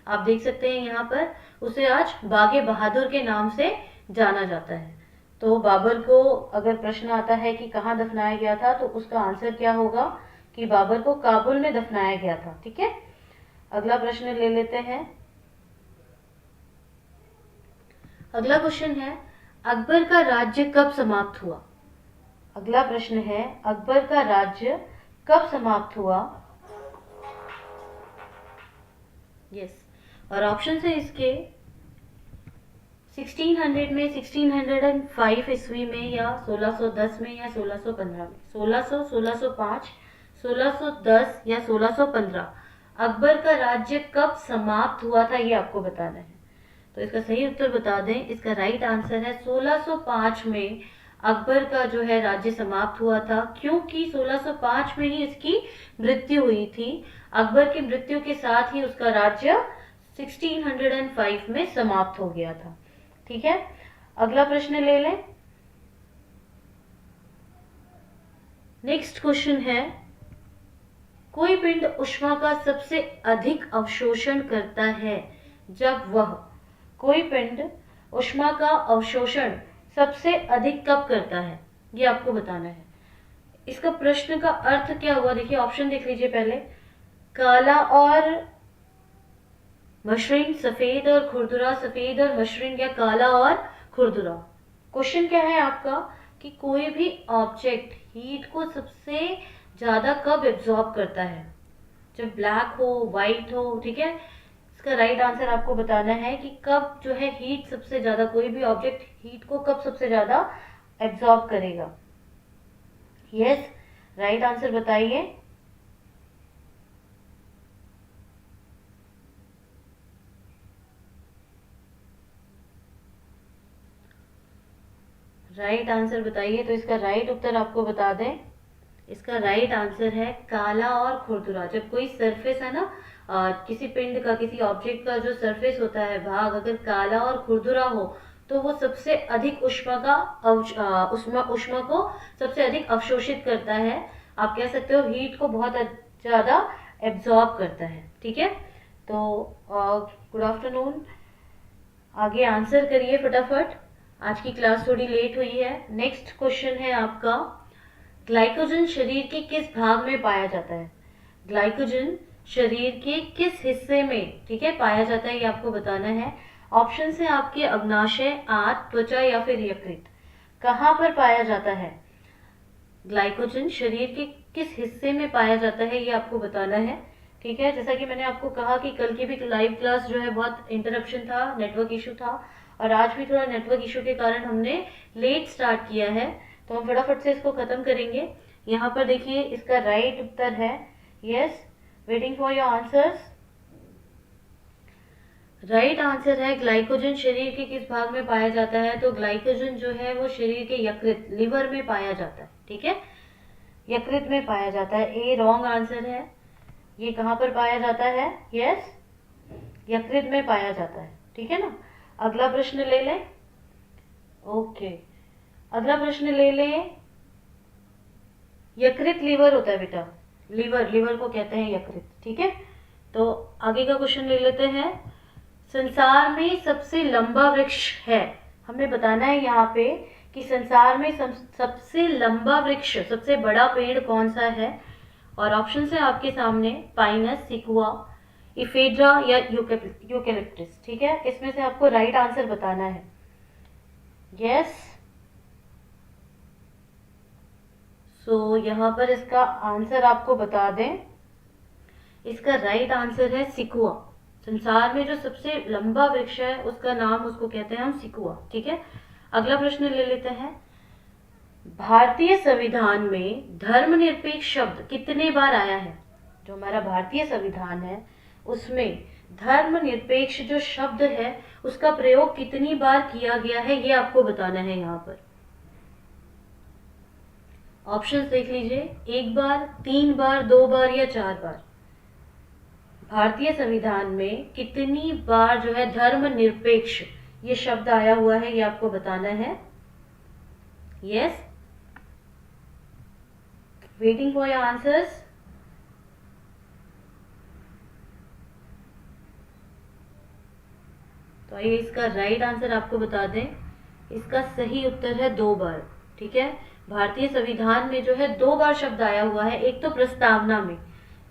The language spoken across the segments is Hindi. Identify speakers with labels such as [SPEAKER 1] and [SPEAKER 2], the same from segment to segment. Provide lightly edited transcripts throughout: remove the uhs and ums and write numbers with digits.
[SPEAKER 1] आप देख सकते हैं यहाँ पर, उसे आज बागे बहादुर के नाम से जाना जाता है। तो बाबर को अगर प्रश्न आता है कि कहाँ दफनाया गया था, तो उसका आंसर क्या होगा कि बाबर को काबुल में दफनाया गया था। ठीक है, अगला प्रश्न ले लेते हैं। अगला क्वेश्चन है, अकबर का राज्य कब समाप्त हुआ। अगला प्रश्न है, अकबर का राज्य कब समाप्त हुआ। यस, और ऑप्शन है इसके 1600 में, 1605 ईस्वी में, या 1610 में, या 1615 में। 1600, 1605, 1610 या 1615। अकबर का राज्य कब समाप्त हुआ था, ये आपको बताना है। तो इसका सही उत्तर बता दें, इसका राइट आंसर है 1605 में अकबर का जो है राज्य समाप्त हुआ था, क्योंकि 1605 में ही इसकी मृत्यु हुई थी। अकबर की मृत्यु के साथ ही उसका राज्य 1605 में समाप्त हो गया था। ठीक है, अगला प्रश्न ले लें। नेक्स्ट क्वेश्चन है, कोई पिंड ऊष्मा का सबसे अधिक अवशोषण करता है जब वह, कोई पिंड ऊष्मा का अवशोषण सबसे अधिक कब करता है, ये आपको बताना है। इसका प्रश्न का अर्थ क्या हुआ, देखिए ऑप्शन देख लीजिए पहले। काला और मसृण, सफेद और खुरदुरा, सफेद और मसृण, या काला और खुरदुरा। क्वेश्चन क्या है आपका कि कोई भी ऑब्जेक्ट हीट को सबसे ज्यादा कब एब्जॉर्ब करता है, जब ब्लैक हो, व्हाइट हो। ठीक है, इसका राइट आंसर आपको बताना है कि कब जो है हीट सबसे ज्यादा, कोई भी ऑब्जेक्ट हीट को कब सबसे ज्यादा एब्जॉर्ब करेगा। यस, राइट आंसर बताइए। राइट आंसर बताइए। तो इसका राइट उत्तर आपको बता दें, इसका राइट आंसर है काला और खुरदुरा। जब कोई सरफेस है ना, किसी पिंड का, किसी ऑब्जेक्ट का जो सरफेस होता है भाग, अगर काला और खुरदुरा हो, तो वो सबसे अधिक ऊष्मा का ऊष्मा को सबसे अधिक अवशोषित करता है। आप कह सकते हो हीट को बहुत ज्यादा एब्जॉर्ब करता है। ठीक है, तो गुड आफ्टरनून, आगे आंसर करिए फटाफट, आज की क्लास थोड़ी लेट हुई है। नेक्स्ट क्वेश्चन है आपका, ग्लाइकोजन शरीर के किस भाग में पाया जाता है। ग्लाइकोजन शरीर के किस हिस्से में, ठीक है, पाया जाता है, ये आपको बताना है। ऑप्शन है आपके अग्नाशय, आंत, त्वचा या फिर यकृत। कहाँ पर पाया जाता है ग्लाइकोजन, शरीर के किस हिस्से में पाया जाता है, ये आपको बताना है। ठीक है, जैसा कि मैंने आपको कहा कि कल की भी लाइव क्लास जो है बहुत इंटरप्शन था, नेटवर्क इशू था, और आज भी थोड़ा नेटवर्क इशू के कारण हमने लेट स्टार्ट किया है, तो हम फटाफट से इसको खत्म करेंगे। यहाँ पर देखिए इसका राइट उत्तर है, yes, waiting for your answers. Right answer है ग्लाइकोजन शरीर के किस भाग में पाया जाता है, तो ग्लाइकोजन जो है वो शरीर के यकृत, लिवर में पाया जाता है। ठीक है, यकृत में पाया जाता है। ए रॉन्ग आंसर है, ये कहाँ पर पाया जाता है, यस, यकृत में पाया जाता है। ठीक है ना, अगला प्रश्न ले लें। ओके, अगला प्रश्न ले लें। यकृत लिवर होता है बेटा, लिवर, लिवर को कहते हैं यकृत। ठीक है, तो आगे का क्वेश्चन ले लेते हैं। संसार में सबसे लंबा वृक्ष है, हमें बताना है यहाँ पे कि संसार में सबसे लंबा वृक्ष, सबसे बड़ा पेड़ कौन सा है। और ऑप्शन है आपके सामने, पाइनस, सिकुआ, इफेड्रा या यूकेलिप्टस। ठीक है, इसमें से आपको राइट आंसर बताना है। यस, सो यहाँ पर इसका आंसर आपको बता दें, इसका राइट आंसर है सिकुआ। संसार में जो सबसे लंबा वृक्ष है उसका नाम, उसको कहते हैं हम सिकुआ। ठीक है, अगला प्रश्न ले लेते हैं। भारतीय संविधान में धर्मनिरपेक्ष शब्द कितने बार आया है। जो हमारा भारतीय संविधान है उसमें धर्मनिरपेक्ष जो शब्द है उसका प्रयोग कितनी बार किया गया है, ये आपको बताना है। यहाँ पर ऑप्शंस देख लीजिए, 1 बार, 3 बार, 2 बार या 4 बार। भारतीय संविधान में कितनी बार जो है धर्मनिरपेक्ष ये शब्द आया हुआ है, ये आपको बताना है। Yes, waiting for your answers. तो आइए इसका राइट आंसर आपको बता दें। इसका सही उत्तर है 2 बार। ठीक है, भारतीय संविधान में जो है 2 बार शब्द आया हुआ है। एक तो प्रस्तावना में,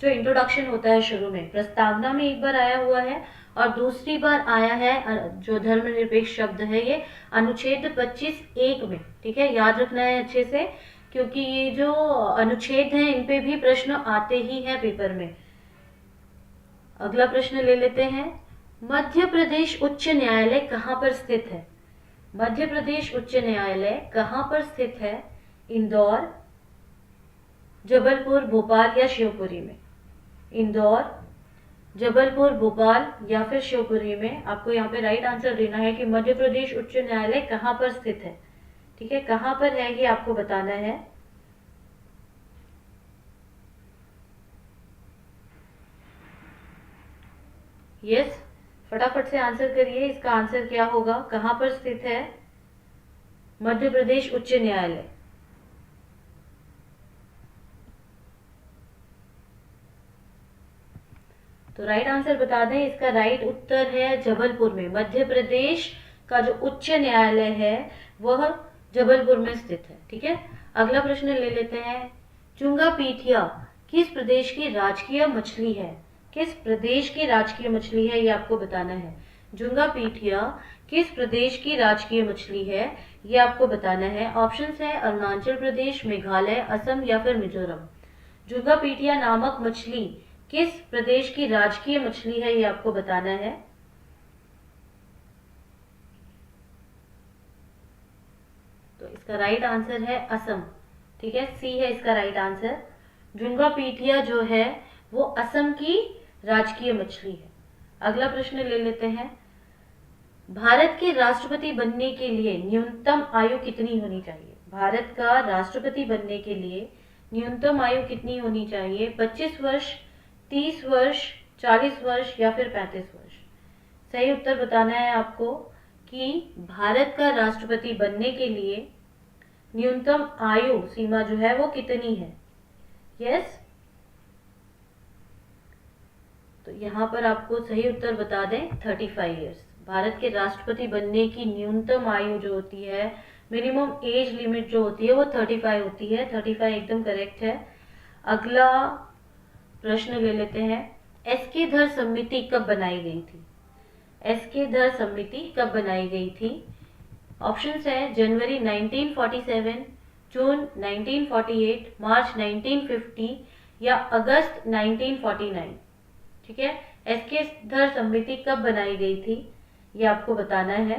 [SPEAKER 1] जो इंट्रोडक्शन होता है शुरू में, प्रस्तावना में एक बार आया हुआ है, और दूसरी बार आया है जो धर्मनिरपेक्ष शब्द है ये अनुच्छेद 25(1) में। ठीक है, याद रखना है अच्छे से, क्योंकि ये जो अनुच्छेद हैं इन पे भी प्रश्न आते ही हैं पेपर में। अगला प्रश्न ले लेते हैं। मध्य प्रदेश उच्च न्यायालय कहाँ पर स्थित है? मध्य प्रदेश उच्च न्यायालय कहाँ पर स्थित है? इंदौर, जबलपुर, भोपाल या शिवपुरी में? इंदौर, जबलपुर, भोपाल या फिर शिवपुरी में? आपको यहाँ पे राइट आंसर देना है कि मध्य प्रदेश उच्च न्यायालय कहाँ पर स्थित है। ठीक है, कहाँ पर है ये आपको बताना है। यस, फटाफट से आंसर करिए। इसका आंसर क्या होगा? कहाँ पर स्थित है मध्य प्रदेश उच्च न्यायालय? तो राइट आंसर बता दें। इसका राइट उत्तर है जबलपुर में। मध्य प्रदेश का जो उच्च न्यायालय है वह जबलपुर में स्थित है। ठीक है, अगला प्रश्न ले लेते हैं। चुंगा पीठिया किस प्रदेश की राजकीय मछली है? किस प्रदेश की राजकीय मछली है ये आपको बताना है। जुंगा पीठिया किस प्रदेश की राजकीय मछली है ये आपको बताना है। ऑप्शंस है अरुणाचल प्रदेश, मेघालय, असम या फिर मिजोरम। जुंगा पीठिया नामक मछली किस प्रदेश की राजकीय मछली है ये आपको बताना है। तो इसका राइट आंसर है असम। ठीक है, सी है इसका राइट आंसर। जुंगा पीठिया जो है वो असम की राजकीय मछली है। अगला प्रश्न ले लेते हैं। भारत के राष्ट्रपति बनने के लिए न्यूनतम आयु कितनी होनी चाहिए? भारत का राष्ट्रपति बनने के लिए न्यूनतम आयु कितनी होनी चाहिए? 25 वर्ष, 30 वर्ष, 40 वर्ष या फिर 35 वर्ष? सही उत्तर बताना है आपको कि भारत का राष्ट्रपति बनने के लिए न्यूनतम आयु सीमा जो है वो कितनी है। यस, तो यहाँ पर आपको सही उत्तर बता दें 35 ईयर्स। भारत के राष्ट्रपति बनने की न्यूनतम आयु जो होती है, मिनिमम एज लिमिट जो होती है वो 35 होती है। 35 एकदम करेक्ट है। अगला प्रश्न ले लेते हैं। एसके धर समिति कब बनाई गई थी? एसके धर समिति कब बनाई गई थी? ऑप्शंस है जनवरी 1947, जून 1948, मार्च 1950 या अगस्त 1949। ठीक है, एसके धर समिति कब बनाई गई थी ये आपको बताना है।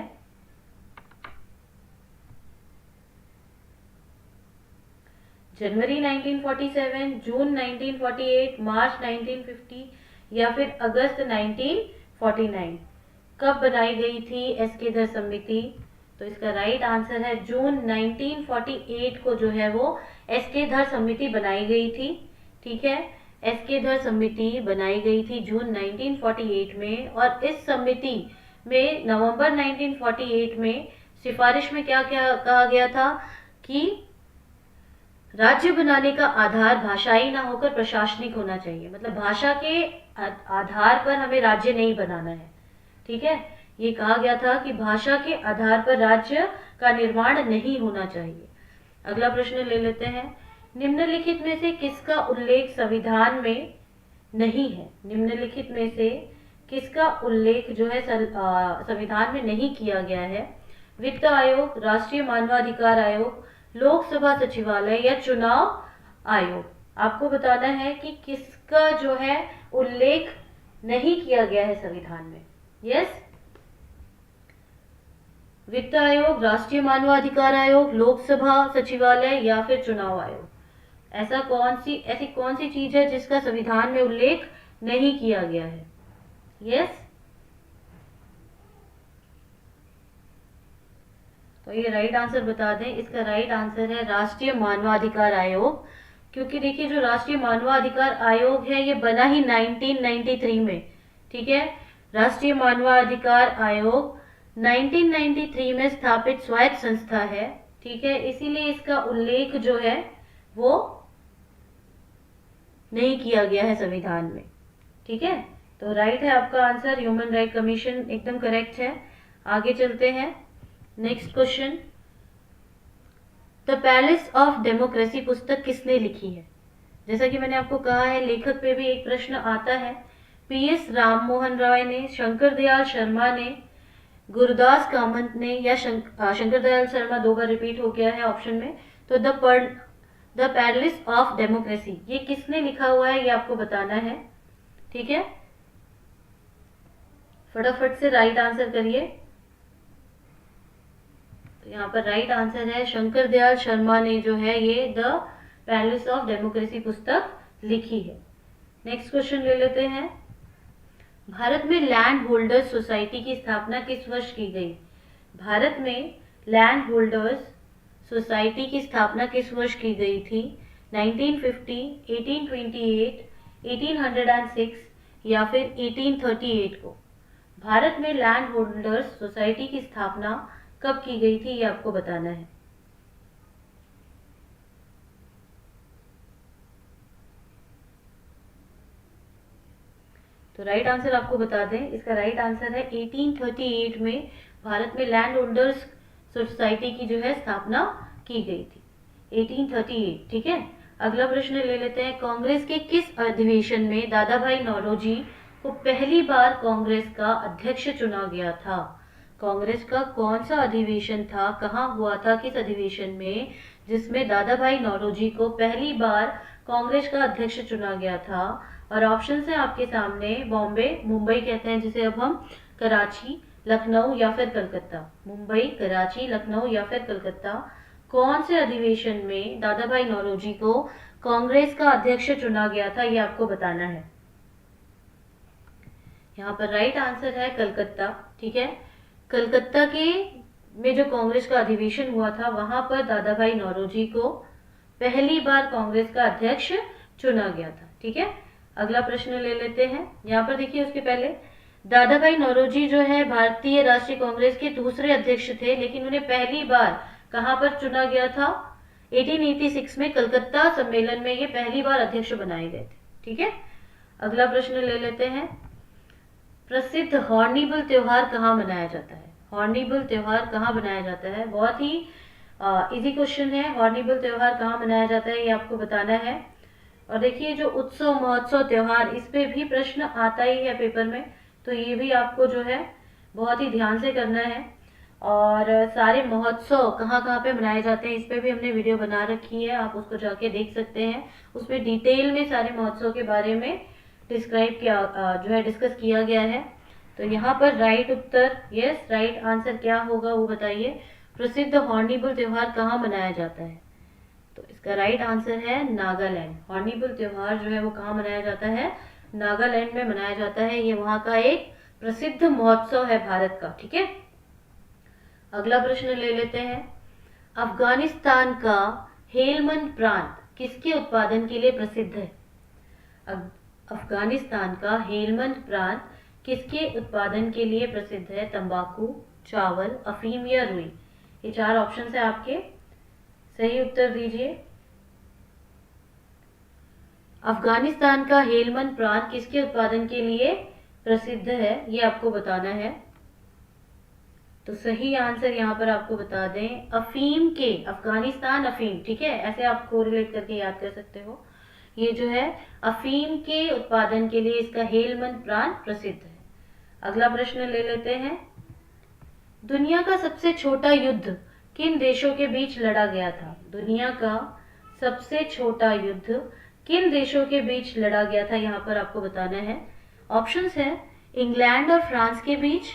[SPEAKER 1] जनवरी 1947, जून 1948, मार्च 1950 या फिर अगस्त 1949। कब बनाई गई थी एसके धर समिति? तो इसका राइट आंसर है जून 1948 को जो है वो एसके धर समिति बनाई गई थी। ठीक है, एसके धर समिति बनाई गई थी जून 1948 में, और इस समिति में नवंबर 1948 में सिफारिश में क्या क्या कहा गया था कि राज्य बनाने का आधार भाषाई ना होकर प्रशासनिक होना चाहिए। मतलब भाषा के आधार पर हमें राज्य नहीं बनाना है। ठीक है, ये कहा गया था कि भाषा के आधार पर राज्य का निर्माण नहीं होना चाहिए। अगला प्रश्न ले लेते हैं। निम्नलिखित में से किसका उल्लेख संविधान में नहीं है? निम्नलिखित में से किसका उल्लेख जो है संविधान में नहीं किया गया है? वित्त आयोग, राष्ट्रीय मानवाधिकार आयोग, लोकसभा सचिवालय या चुनाव आयोग? आपको बताना है कि किसका जो है उल्लेख नहीं किया गया है संविधान में। यस, वित्त आयोग, राष्ट्रीय मानवाधिकार आयोग, लोकसभा सचिवालय या फिर चुनाव आयोग? ऐसी कौन सी चीज है जिसका संविधान में उल्लेख नहीं किया गया है? यस, तो ये राइट आंसर बता दें। इसका राइट आंसर है राष्ट्रीय मानवाधिकार आयोग। क्योंकि देखिए जो राष्ट्रीय मानवाधिकार आयोग है ये बना ही 1993 में। ठीक है, राष्ट्रीय मानवाधिकार आयोग 1993 में स्थापित स्वायत्त संस्था है। ठीक है, इसीलिए इसका उल्लेख जो है वो नहीं किया गया है संविधान में। ठीक है, तो राइट है आपका आंसर, ह्यूमन राइट कमीशन एकदम करेक्ट है। आगे चलते हैं। Next question, the palace of democracy पुस्तक किसने लिखी है? जैसा कि मैंने आपको कहा है, लेखक पे भी एक प्रश्न आता है। पीएस राम मोहन रॉय ने, शंकर दयाल शर्मा ने, गुरुदास कामत ने, या शंकर दयाल शर्मा 2 बार रिपीट हो गया है ऑप्शन में। तो द पैलेस ऑफ डेमोक्रेसी ये किसने लिखा हुआ है, ये आपको बताना है। ठीक है, फटाफट से राइट आंसर करिए। तो यहाँ पर राइट आंसर है शंकर दयाल शर्मा ने जो है ये द पैलेस ऑफ डेमोक्रेसी पुस्तक लिखी है। नेक्स्ट क्वेश्चन ले लेते हैं। भारत में लैंड होल्डर्स सोसाइटी की स्थापना किस वर्ष की गई? भारत में लैंड होल्डर्स सोसाइटी की स्थापना किस वर्ष की गई थी? 1950, 1828, 1806 या फिर 1838 को? भारत में लैंड होल्डर्स सोसाइटी की स्थापना कब की गई थी, ये आपको बताना है। तो राइट आंसर आपको बता दें, इसका राइट आंसर है 1838 में भारत में लैंड होल्डर्स सोसाइटी की जो है स्थापना की गई थी। 1838, ठीक है। अगला प्रश्न ले लेते हैं। कांग्रेस के किस अधिवेशन में दादा भाई नौरोजी को पहली बार कांग्रेस का अध्यक्ष चुना गया था? कांग्रेस का कौन सा अधिवेशन था, कहाँ हुआ था, किस अधिवेशन में, जिसमें दादा भाई नौरोजी को पहली बार कांग्रेस का अध्यक्ष चुना गया था? और ऑप्शन है आपके सामने, बॉम्बे, मुंबई कहते हैं जिसे अब हम, कराची, लखनऊ या फिर कलकत्ता। मुंबई, कराची, लखनऊ या फिर कलकत्ता, कौन से अधिवेशन में दादा भाई नौरोजी को कांग्रेस का अध्यक्ष चुना गया था, ये आपको बताना है। यहाँ पर राइट आंसर है कलकत्ता। ठीक है, कलकत्ता के में जो कांग्रेस का अधिवेशन हुआ था, वहां पर दादा भाई नौरोजी को पहली बार कांग्रेस का अध्यक्ष चुना गया था। ठीक है, अगला प्रश्न ले लेते हैं। यहाँ पर देखिए, उसके पहले दादा भाई नौरोजी जो है भारतीय राष्ट्रीय कांग्रेस के दूसरे अध्यक्ष थे, लेकिन उन्हें पहली बार कहां पर चुना गया था? 1886 में कलकत्ता सम्मेलन में ये पहली बार अध्यक्ष बनाए गए थे। ठीक है, अगला प्रश्न ले लेते हैं। प्रसिद्ध हॉर्निबल त्योहार कहाँ मनाया जाता है? हॉर्निबल त्योहार कहाँ मनाया जाता है? बहुत ही इजी क्वेश्चन है। हॉर्निबल त्योहार कहाँ मनाया जाता है, ये आपको बताना है। और देखिए, जो उत्सव, महोत्सव, त्योहार, इस पे भी प्रश्न आता ही है पेपर में, तो ये भी आपको जो है बहुत ही ध्यान से करना है। और सारे महोत्सव कहाँ कहाँ पे मनाए जाते हैं, इस पे भी हमने वीडियो बना रखी है, आप उसको जाके देख सकते हैं। उसमें डिटेल में सारे महोत्सव के बारे में डिस्क्राइब किया, जो है डिस्कस किया गया है। तो यहाँ पर राइट उत्तर, यस, राइट आंसर क्या होगा वो बताइए। प्रसिद्ध हॉर्निबल त्योहार कहाँ मनाया जाता है? तो इसका राइट आंसर है नागालैंड। हॉर्निबल त्योहार जो है वो कहाँ मनाया जाता है? नागालैंड में मनाया जाता है। ये वहां का एक प्रसिद्ध महोत्सव है भारत का। ठीक है, अगला प्रश्न ले लेते हैं। अफगानिस्तान का हेलमंद प्रांत किसके उत्पादन के लिए प्रसिद्ध है? अफगानिस्तान का हेलमंद प्रांत किसके उत्पादन के लिए प्रसिद्ध है? तंबाकू, चावल, अफीम या रुई? ये 4 ऑप्शन है आपके, सही उत्तर दीजिए। अफगानिस्तान का हेलमंद प्रांत किसके उत्पादन के लिए प्रसिद्ध है, ये आपको बताना है। तो सही आंसर यहाँ पर आपको बता दें, अफीम के, अफगानिस्तान अफीम। ठीक है, ऐसे आप कोरिलेट करके याद कर सकते हो। ये जो है अफीम के उत्पादन के लिए इसका हेलमंद प्रांत प्रसिद्ध है। अगला प्रश्न ले लेते हैं। दुनिया का सबसे छोटा युद्ध किन देशों के बीच लड़ा गया था? दुनिया का सबसे छोटा युद्ध किन देशों के बीच लड़ा गया था, यहाँ पर आपको बताना है। ऑप्शंस है इंग्लैंड और फ्रांस के बीच,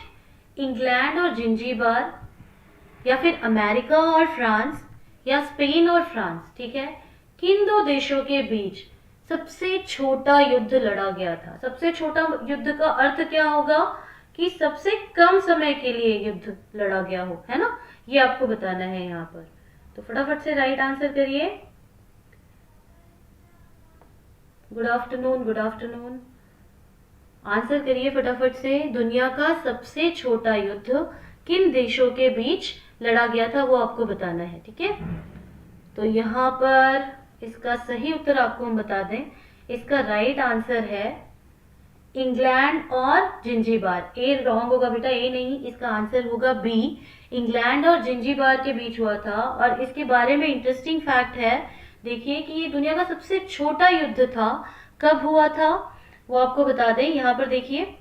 [SPEAKER 1] इंग्लैंड और जिंजीबार, या फिर अमेरिका और फ्रांस, या स्पेन और फ्रांस। ठीक है, किन 2 देशों के बीच सबसे छोटा युद्ध लड़ा गया था? सबसे छोटा युद्ध का अर्थ क्या होगा कि सबसे कम समय के लिए युद्ध लड़ा गया हो, है ना, ये आपको बताना है यहाँ पर। तो फटाफट से राइट आंसर करिए। Good afternoon, good afternoon, answer करिए फटाफट से। दुनिया का सबसे छोटा युद्ध किन देशों के बीच लड़ा गया था, वो आपको बताना है। ठीक है, तो यहाँ पर इसका सही उत्तर आपको हम बता दें, इसका राइट आंसर है इंग्लैंड और जिंजीबार। ए रॉन्ग होगा बेटा, ए नहीं, इसका आंसर होगा बी। इंग्लैंड और जिंजीबार के बीच हुआ था। और इसके बारे में इंटरेस्टिंग फैक्ट है, देखिए कि ये दुनिया का सबसे छोटा युद्ध था। कब हुआ था वो आपको बता दें, यहाँ पर देखिए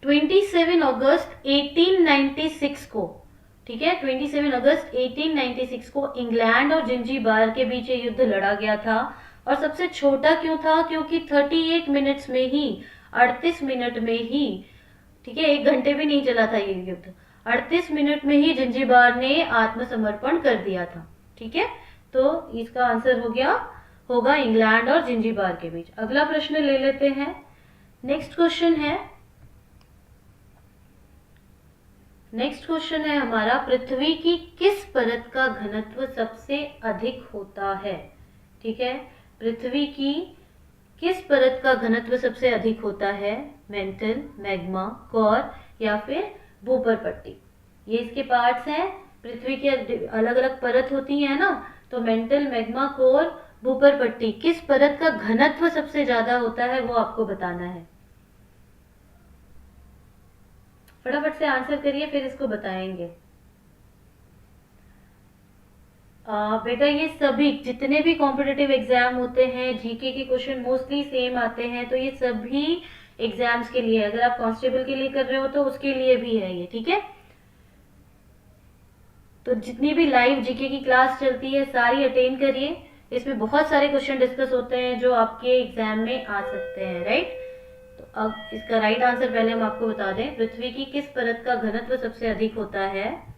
[SPEAKER 1] 27 अगस्त 1896 को, ठीक है, 27 अगस्त 1896 को इंग्लैंड और जिंजीबार के बीच ये युद्ध लड़ा गया था। और सबसे छोटा क्यों था, क्योंकि 38 मिनट्स में ही, 38 मिनट में ही, ठीक है, 1 घंटे भी नहीं चला था ये युद्ध, 38 मिनट में ही जिंजीबार ने आत्मसमर्पण कर दिया था। ठीक है, तो इसका आंसर हो गया, होगा इंग्लैंड और जिंजीबार के बीच। अगला प्रश्न ले लेते हैं। नेक्स्ट क्वेश्चन है हमारा, पृथ्वी की किस परत का घनत्व सबसे अधिक होता है। ठीक है, पृथ्वी की किस परत का घनत्व सबसे अधिक होता है, मेंटल, मैग्मा, कोर या फिर भूपर पट्टी। ये इसके पार्ट्स हैं। पृथ्वी की अलग अलग परत होती है ना, तो मेंटल, मैग्मा, कोर, भूपर पट्टी, किस परत का घनत्व सबसे ज्यादा होता है वो आपको बताना है। फटाफट से आंसर करिए, फिर इसको बताएंगे। बेटा ये सभी जितने भी कॉम्पिटिटिव एग्जाम होते हैं, जीके के क्वेश्चन मोस्टली सेम आते हैं, तो ये सभी एग्जाम्स के लिए, अगर आप कांस्टेबल के लिए कर रहे हो तो उसके लिए भी है ये। ठीक है, तो जितनी भी लाइव जीके की क्लास चलती है सारी अटेंड करिए। इसमें बहुत सारे क्वेश्चन डिस्कस होते हैं जो आपके एग्जाम में आ सकते हैं, राइट। तो अब इसका राइट आंसर पहले हम आपको बता दें, पृथ्वी की किस परत का घनत्व सबसे अधिक होता है,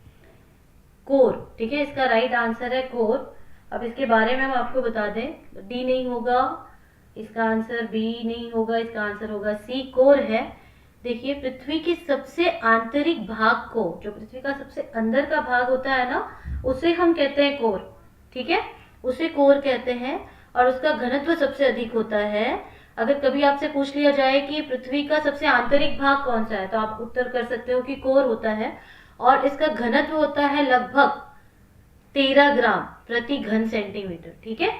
[SPEAKER 1] कोर। ठीक है, इसका राइट आंसर है कोर। अब इसके बारे में हम आपको बता दें, डी नहीं होगा इसका आंसर, बी नहीं होगा इसका आंसर, होगा सी, कोर है। देखिए पृथ्वी के सबसे आंतरिक भाग को, जो पृथ्वी का सबसे अंदर का भाग होता है ना, उसे हम कहते हैं कोर। ठीक है, उसे कोर कहते हैं और उसका घनत्व सबसे अधिक होता है। अगर कभी आपसे पूछ लिया जाए कि पृथ्वी का सबसे आंतरिक भाग कौन सा है, तो आप उत्तर कर सकते हो कि कोर होता है और इसका घनत्व होता है लगभग 13 ग्राम प्रति घन सेंटीमीटर। ठीक है,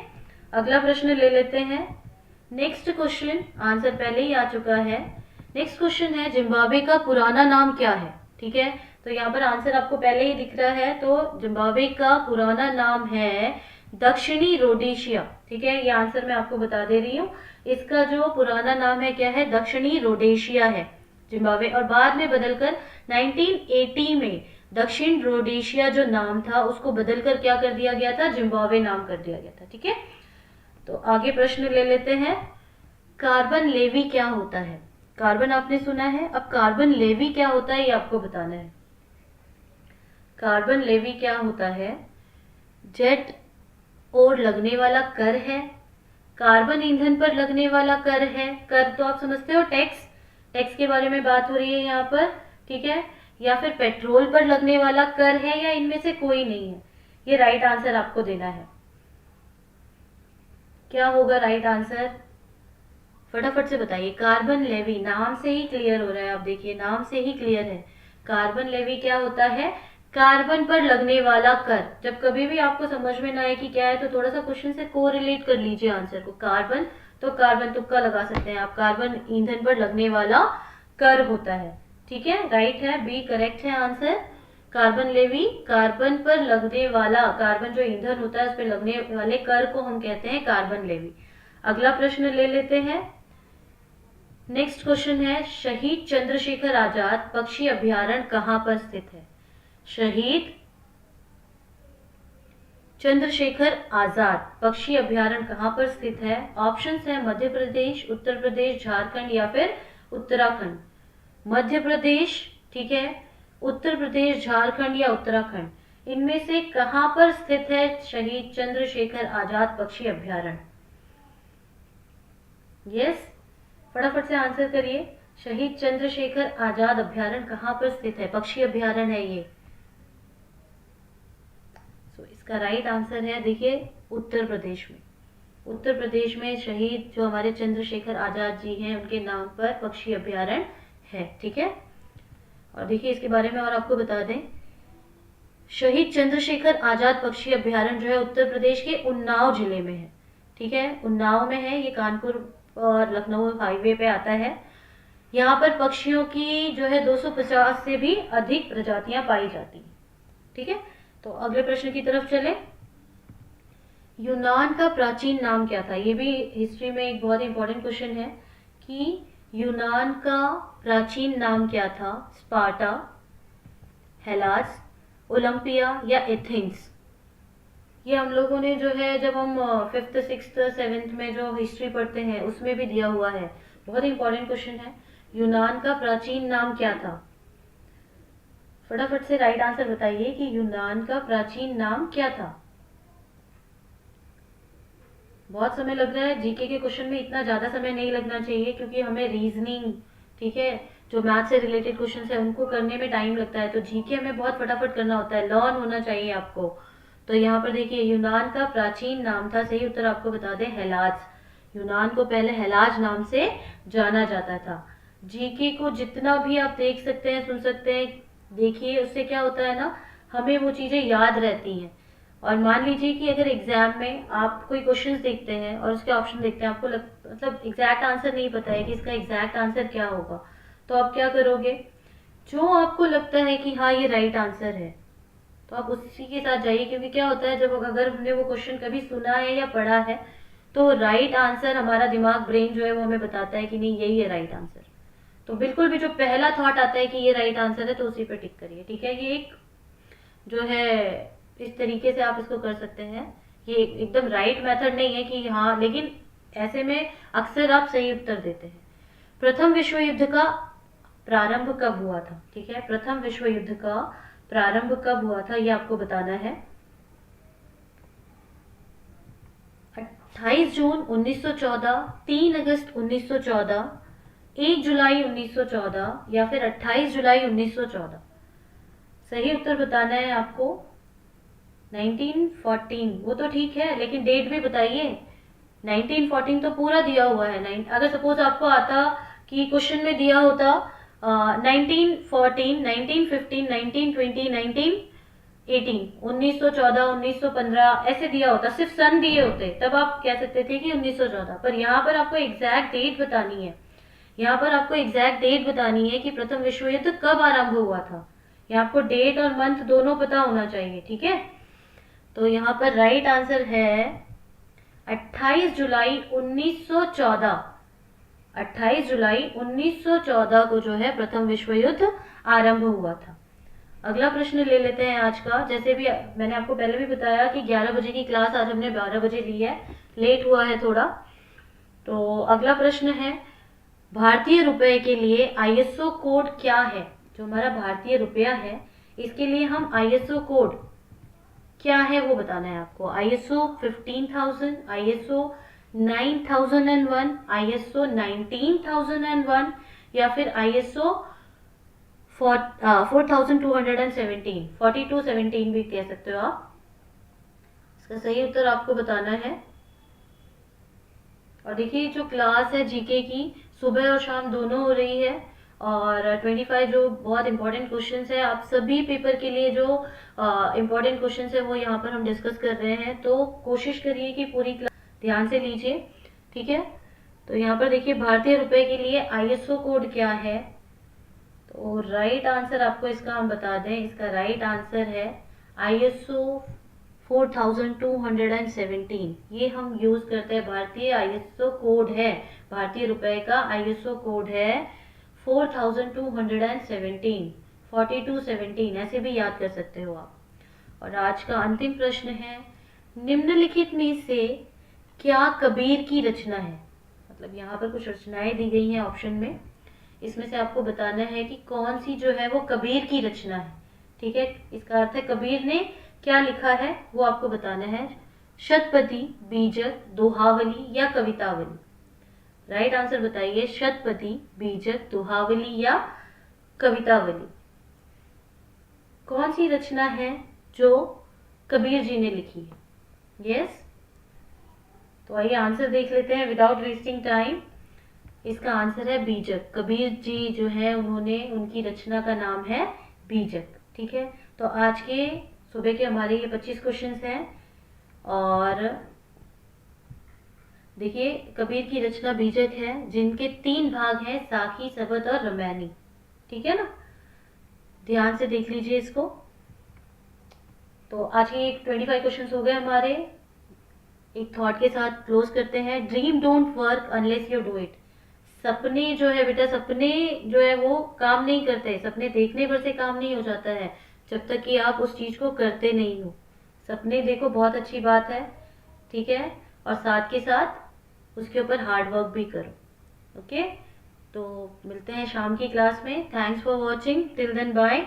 [SPEAKER 1] अगला प्रश्न ले लेते हैं। नेक्स्ट क्वेश्चन, आंसर पहले ही आ चुका है। नेक्स्ट क्वेश्चन है, जिम्बाब्वे का पुराना नाम क्या है। ठीक है, तो यहाँ पर आंसर आपको पहले ही दिख रहा है, तो जिम्बाब्वे का पुराना नाम है दक्षिणी रोडेशिया। ठीक है, ये आंसर मैं आपको बता दे रही हूँ, इसका जो पुराना नाम है क्या है, दक्षिणी रोडेशिया है जिम्बाब्वे। और बाद में बदलकर 1980 में दक्षिण रोडेशिया जो नाम था उसको बदलकर क्या कर दिया गया था, जिम्बाब्वे नाम कर दिया गया था। ठीक है, तो आगे प्रश्न ले लेते हैं। कार्बन लेवी क्या होता है। कार्बन आपने सुना है, अब कार्बन लेवी क्या होता है ये आपको बताना है। कार्बन लेवी क्या होता है, जेट और लगने वाला कर है, कार्बन ईंधन पर लगने वाला कर है। कर तो आप समझते हो, टैक्स, टैक्स के बारे में बात हो रही है यहाँ पर। ठीक है, या फिर पेट्रोल पर लगने वाला कर है, या इनमें से कोई नहीं है। ये राइट आंसर आपको देना है। क्या होगा राइट आंसर, फटाफट से बताइए। कार्बन लेवी, नाम से ही क्लियर हो रहा है, आप देखिए नाम से ही क्लियर है। कार्बन लेवी क्या होता है, कार्बन पर लगने वाला कर। जब कभी भी आपको समझ में ना आए कि क्या है, तो थोड़ा सा क्वेश्चन से कोरिलेट कर लीजिए आंसर को। कार्बन तो कार्बन तुक्का लगा सकते हैं आप, कार्बन ईंधन पर लगने वाला कर होता है। ठीक है, राइट है, बी करेक्ट है आंसर। कार्बन लेवी, कार्बन पर लगने वाला, कार्बन जो ईंधन होता है उस पर लगने वाले कर को हम कहते हैं कार्बन लेवी। अगला प्रश्न ले लेते हैं। नेक्स्ट क्वेश्चन है, शहीद चंद्रशेखर आजाद पक्षी अभ्यारण्य कहाँ पर स्थित है। शहीद चंद्रशेखर आजाद पक्षी अभ्यारण्य कहाँ पर स्थित है। ऑप्शंस है मध्य प्रदेश, उत्तर प्रदेश, झारखंड या फिर उत्तराखंड। मध्य प्रदेश, ठीक है, उत्तर प्रदेश, झारखंड या उत्तराखंड, इनमें से कहां पर स्थित है शहीद चंद्रशेखर आजाद पक्षी अभ्यारण्य। यस, फटाफट से आंसर करिए। शहीद चंद्रशेखर आजाद अभ्यारण्य कहां पर स्थित है, पक्षी अभ्यारण्य है ये। इसका राइट आंसर है, देखिए उत्तर प्रदेश में। उत्तर प्रदेश में शहीद जो हमारे चंद्रशेखर आजाद जी हैं उनके नाम पर पक्षी अभ्यारण्य है। ठीक है, और देखिए इसके बारे में और आपको बता दें, शहीद चंद्रशेखर आजाद पक्षी अभ्यारण्य जो है उत्तर प्रदेश के उन्नाव जिले में है। ठीक है, उन्नाव में है, ये कानपुर और लखनऊ हाईवे पे आता है। यहाँ पर पक्षियों की जो है 250 से भी अधिक प्रजातियां पाई जाती हैं। ठीक है, तो अगले प्रश्न की तरफ चले। यूनान का प्राचीन नाम क्या था? ये भी हिस्ट्री में एक बहुत इंपॉर्टेंट क्वेश्चन है कि यूनान का प्राचीन नाम क्या था? स्पार्टा, हेलास, ओलंपिया या एथेंस? ये हम लोगों ने जो है जब हम 5th 6th 7th में जो हिस्ट्री पढ़ते हैं उसमें भी दिया हुआ है, बहुत इंपॉर्टेंट क्वेश्चन है। यूनान का प्राचीन नाम क्या था? फटाफट से राइट आंसर बताइए कि यूनान का प्राचीन नाम क्या था। बहुत समय लग रहा है, जीके के क्वेश्चन में इतना ज्यादा समय नहीं लगना चाहिए क्योंकि हमें रीजनिंग, ठीक है, जो मैथ से रिलेटेड क्वेश्चन है उनको करने में टाइम लगता है, तो जीके हमें बहुत फटाफट करना होता है, लर्न होना चाहिए आपको। तो यहाँ पर देखिए, यूनान का प्राचीन नाम था, सही उत्तर आपको बता दें, हेलाज। यूनान को पहले हेलाज नाम से जाना जाता था। जीके को जितना भी आप देख सकते हैं, सुन सकते हैं, देखिए, उससे क्या होता है ना, हमें वो चीजें याद रहती हैं। और मान लीजिए कि अगर एग्जाम में आप कोई क्वेश्चंस देखते हैं और उसके ऑप्शन देखते हैं, आपको मतलब एग्जैक्ट आंसर नहीं पता है कि इसका एग्जैक्ट आंसर क्या होगा, तो आप क्या करोगे? जो आपको लगता है कि हाँ ये राइट आंसर है, तो आप उसी के साथ जाइए, क्योंकि क्या होता है, जब अगर हमने वो क्वेश्चन कभी सुना है या पढ़ा है तो राइट आंसर हमारा दिमाग, ब्रेन जो है वो हमें बताता है कि नहीं यही है राइट आंसर। तो बिल्कुल भी जो पहला थॉट आता है कि ये राइट आंसर है तो उसी पे टिक करिए। ठीक है, ये एक जो है इस तरीके से आप इसको कर सकते हैं। ये एकदम राइट मेथड नहीं है कि हाँ, लेकिन ऐसे में अक्सर आप सही उत्तर देते हैं। प्रथम विश्व युद्ध का प्रारंभ कब हुआ था? ठीक है, प्रथम विश्व युद्ध का प्रारंभ कब हुआ था ये आपको बताना है। 28 जून 1914, 3 अगस्त 1914, 1 जुलाई 1914 या फिर 28 जुलाई 1914? सही उत्तर बताना है आपको। 1914 वो तो ठीक है, लेकिन डेट भी बताइए। 1914 तो पूरा दिया हुआ है। अगर सपोज आपको आता कि क्वेश्चन में दिया होता 1914, 1915, 1920, 1918, 1914, 1915 ऐसे दिया होता, सिर्फ सन दिए होते, तब आप कह सकते थे कि 1914। पर यहाँ पर आपको एग्जैक्ट डेट बतानी है। यहाँ पर आपको एग्जैक्ट डेट बतानी है कि प्रथम विश्व युद्ध कब आरंभ हुआ था। यहाँ आपको डेट और मंथ दोनों पता होना चाहिए। ठीक है, तो यहाँ पर राइट आंसर है 28 जुलाई 1914। 28 जुलाई 1914 को जो है प्रथम विश्व युद्ध आरंभ हुआ था। अगला प्रश्न ले लेते हैं आज का। जैसे भी मैंने आपको पहले भी बताया कि 11 बजे की क्लास आज हमने 12 बजे ली है, लेट हुआ है थोड़ा। तो अगला प्रश्न है, भारतीय रुपए के लिए आईएसओ कोड क्या है? जो हमारा भारतीय रुपया है इसके लिए हम आईएसओ कोड क्या है वो बताना है आपको। आईएसओ 15,000, आईएसओ 9001, आईएसओ 19,001 या फिर आईएसओ 4217, 4217 भी कह सकते हो आप। इसका सही उत्तर आपको बताना है। और देखिए, जो क्लास है जीके की सुबह और शाम दोनों हो रही है, और 25 जो बहुत इंपॉर्टेंट क्वेश्चंस है आप सभी पेपर के लिए, जो इंपॉर्टेंट क्वेश्चंस है वो यहाँ पर हम डिस्कस कर रहे हैं। तो कोशिश करिए कि पूरी क्लास ध्यान से लीजिए। ठीक है, तो यहाँ पर देखिए, भारतीय रुपए के लिए आईएसओ कोड क्या है? तो राइट आंसर आपको इसका हम बता दें, इसका राइट आंसर है आईएसओ 4217। ये हम यूज करते हैं, भारतीय आईएसओ कोड है, भारतीय रुपए का आईएसओ कोड है 4217, 4217 ऐसे भी याद कर सकते हो आप। और आज का अंतिम प्रश्न है, निम्नलिखित में से क्या कबीर की रचना है? मतलब यहाँ पर कुछ रचनाएं दी गई हैं ऑप्शन में, इसमें से आपको बताना है कि कौन सी जो है वो कबीर की रचना है। ठीक है, इसका अर्थ है कबीर ने क्या लिखा है वो आपको बताना है। शतपदी, बीजक, दोहावली या कवितावली? राइट आंसर बताइए, शतपदी, बीजक, दोहावली या कवितावली? कौन सी रचना है जो कबीर जी ने लिखी है? यस, तो आइए आंसर देख लेते हैं विदाउट वेस्टिंग टाइम। इसका आंसर है बीजक। कबीर जी जो है उन्होंने, उनकी रचना का नाम है बीजक। ठीक है, तो आज के सुबह के हमारे ये 25 क्वेश्चंस हैं, और देखिए, कबीर की रचना बीजक है, जिनके 3 भाग हैं, साखी, सबद और रामायणी। ठीक है ना? ध्यान से देख लीजिए इसको। तो आज के 25 क्वेश्चंस हो गए हमारे। एक थॉट के साथ क्लोज करते हैं। Dream don't work unless you do it. सपने जो है बेटा, सपने जो है वो काम नहीं करते। सपने देखने पर से काम नहीं हो जाता है जब तक कि आप उस चीज को करते नहीं हो। सपने देखो, बहुत अच्छी बात है, ठीक है, और साथ के साथ उसके ऊपर हार्ड वर्क भी करो। ओके, तो मिलते हैं शाम की क्लास में। Thanks for watching, till then bye.